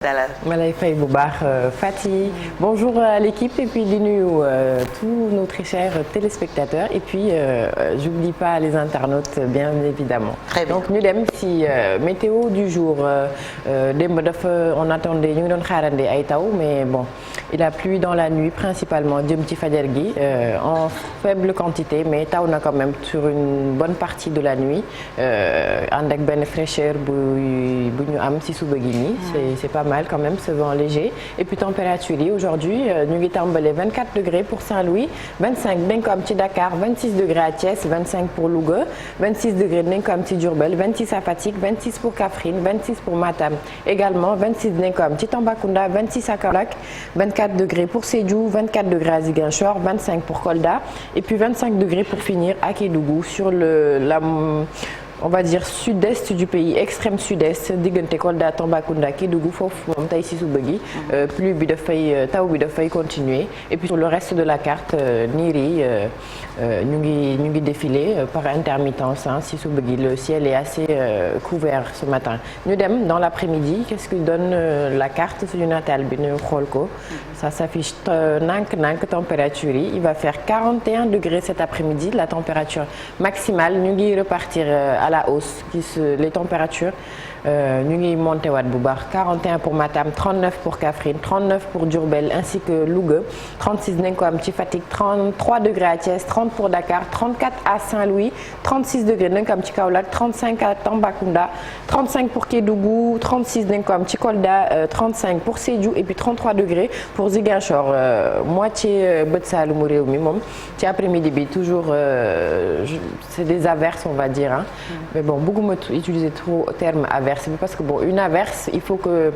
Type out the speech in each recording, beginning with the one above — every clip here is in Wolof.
dalal. ma lay fay bu baax Fati. Bonjour à l'équipe et puis di nuyu tous nos très chers téléspectateurs et puis j'oublie pas les internautes bien évidemment. Très bien. Donc ñu dem ci météo du jour démb dafa on attendait ñu ngi doon xaarandi ay taw mais bon il a plu dans la nuit principalement jëm ci fajar gi en faible quantité mais taw na quand même sur une bonne partie de la nuit ànd ak benn fraîcheur bu ñu am ci suba gi nii. C'est pas mal quand même ce vent léger et puis température yi aujourd'hui ñu ngi tàmbale 24 degrés pour Saint-Louis 25 dinañ ko am ci Dakar 26 degrés à Thiès 25 pour Louga 26 degrés dinañ ko am ci Diourbel 26 à Fatick 26 pour Kaffrine 26 pour Matam également 26 dinañ ko am ci Tambacounda 26 à Kaolack 24 degrés pour Sédhiou 24 degrés à Ziguinchor 25 pour Kolda et puis 25 degrés pour finir à Kédougou sur on va dire sud-est du pays extrême sud-est diggante Kolda Tambacounda Kédougou foofu moom tey si suba gi pluie bi taw bi dafay continuer et puis sur le reste de la carte niir yi ñu ngi défiler par intermittence si suba gi le ciel est assez couvert ce matin ñu dem dans l'après-midi qu'est-ce que donne la carte suñu nataal bi ñu xool ko ça s'affiche nank température yi il va faire 41 degrés cet après-midi la température maximale ñu ngi repartir à la hausse les températures ñu ngi monté waat bu baax 41 pour Matam 39 pour Kaffrine 39 pour Diourbel ainsi que Louga 36 nañ ko am ci Fatick 33 degrés à Thiès 30 pour Dakar 34 à Saint-Louis 36 degrés nañ ko am ci Kaolack 35 à Tambacounda 35 pour Kédougou 36 nañ ko am ci Kolda 35 pour Sédhiou et puis 33 degrés pour Ziguinchor moitié bët saalumu réew mi moom ci après-midi bi toujours c'est des averses on va dire mais bon bëgguma utiliser trop terme averse parce que bon une averse il faut que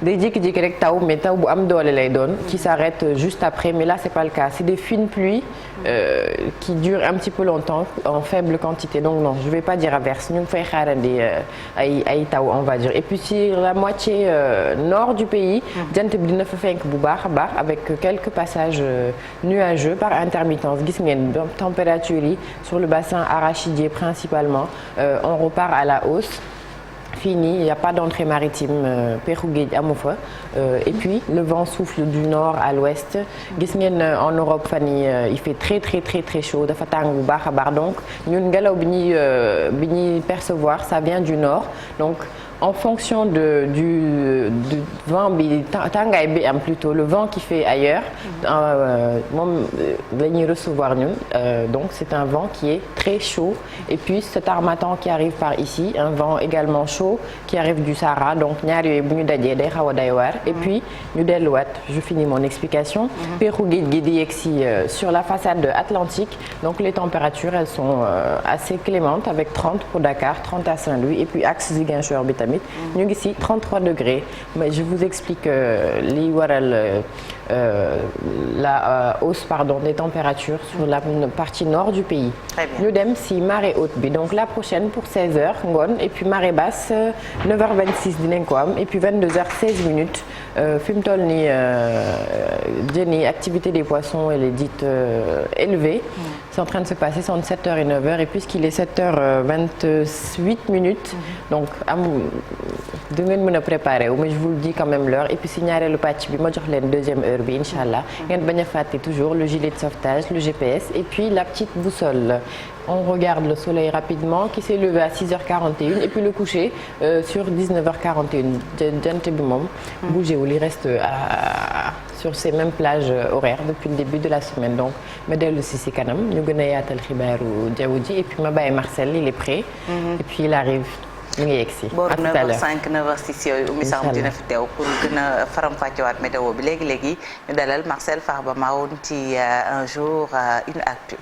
day jékki-jékki rek taw mais taw bu am doole lay doon qui s'arrête juste après mais là c'est pas le cas c'est des fines pluies qui durent un petit peu longtemps en faible quantité donc non je vais pas dire averse ñu ngi fay xaarandi ay taw on va dire et puis sur la moitié nord du pays jant bi dina fa fenk bu baax a baax avec quelques passages nuageux par intermittence gis ngeen température yi sur le bassin arachidier principalement on repart à la hausse fini, il n'y a pas d'entrée maritime Pexu géej amu fa et puis le vent souffle du nord à l'ouest gis ngeen en Europe fan yi il fait très chaud dafa tàng bu baax a baax donc ñun ngelaw bi ñuy percevoir ça vient du nord donc en fonction du vent bi tàngaay bi am plutôt le vent qui fait ailleurs moom la ñuy recevoir ñun donc c'est un vent qui est très chaud et puis cet harmattan qui arrive par ici un vent également chaud qui arrive du Sahara donc ñaar yooyu bu ñu dajee day xaw a day waar et puis ñu delluwaat je finis mon explication Pexu géej gi di yegsi sur la façade atlantique donc les températures elles sont assez clémentes avec 30 pour Dakar 30 à Saint-Louis et puis axe Ziguinchor bi tamit ñu ngi ci 33 degrés mais je vous explique li waral la hausse des températures sur la partie nord du pays. ñu dem ci marée haute bi donc la prochaine pour 16h ngoon et puis marée basse 9h26 dinañ ko am et puis 22h16 minutes fi mu toll nii jën yi activité des poissons elle est dite élevée. C'est en train de se passer entre 7h et 9h et puisqu'il est 7h28 minutes donc du ngeen mën a préparer wu mais je vous le dis quand même l'heure et puis si ñaareelu pàcc bi ma jox leen deuxième heure bi incha allah ngeen bañ a fàtte toujours le gilet de sauvetage le GPS et puis la petite boussole. On regarde le soleil rapidement qui s'est levé à 6h41 et puis le coucher sur 19h41 jant bi moom bougéwul il reste sur ces mêmes plages horaires depuis le début de la semaine donc ma dellu si kanam ñu gën a yaatal xibaaru jaww ji et puis ma bàyyi Marcel il est prêt et puis il arrive ñu ngi yegsi à tout à l'heure 9h05 9h06 yooyu Oumy Samb dina fi teew pour gën a faram-fàccewaat météo bi léegi ñu dalal Marcel Farba Maroun ci un jour une actu